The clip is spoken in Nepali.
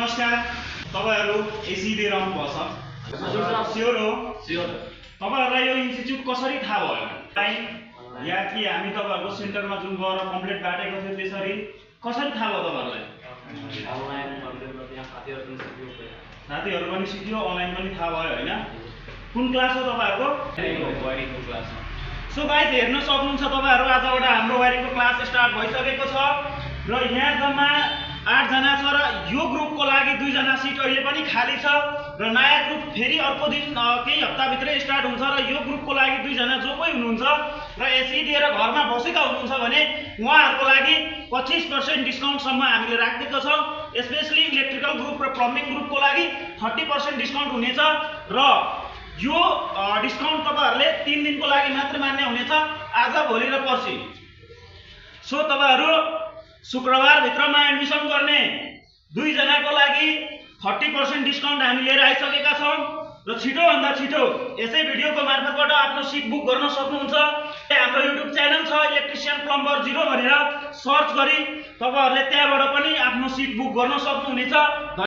नमस्कार तपाईहरु एसी दिएर आउनु भएको छ स्योर हो तपाईहरुलाई यो इन्स्टिट्युट कसरी थाहा भयो या कि हामी तपाईहरुको सेन्टरमा जुन गएर कम्प्लिट बाटेको थियो त्यसरी कसरी थाहा भयो तपाईहरुलाई साथीहरु पनि सिक्यो अनलाइन पनि थाहा भयो हैन कुन क्लास हो तपाईहरुको वायरिङको क्लास सो गाइस हेर्न सक्नुहुन्छ तपाईहरु आजबाट हाम्रो वायरिङको क्लास स्टार्ट भइसकेको छ र यहाँ जम्मा 8 जना छ र यो ग्रुपको लागि 2 जना सिट अहिले पनि खाली छ र नयाँ ग्रुप फेरि अर्को दिन केही हप्ता भित्रै स्टार्ट हुन्छ र यो ग्रुपको लागि 2 जना जो कोही हुनुहुन्छ र एसी दिएर घरमा बसेका हुनुहुन्छ भने उहाँहरुको लागि 25% डिस्काउन्ट सम्म हामीले राखेको छौं स्पेशली इलेक्ट्रिकल ग्रुप र प्लम्बिङ ग्रुपको लागि 30% डिस्काउन्ट हुनेछ र यो डिस्काउन्ट तपाईहरुले 3 दिनको लागि मात्र मान्य हुनेछ आज भोलि र पर्सि सो तपाईहरु शुक्रबार भित्रमा एडमिसन गर्ने 2 जनाको लागि 30% डिस्काउन्ट हामी लिएर आइसकेका छौं र छिटो भन्दा छिटो यसै भिडियोको मार्फतबाट आफ्नो सिट बुक गर्न सक्नुहुन्छ हाम्रो युट्युब च्यानल छ इलेक्ट्रिशियन प्लम्बर 0 भनेर सर्च गरी तपाईहरुले त्यहाँबाट पनि आफ्नो सिट बुक गर्न सक्नुहुनेछ।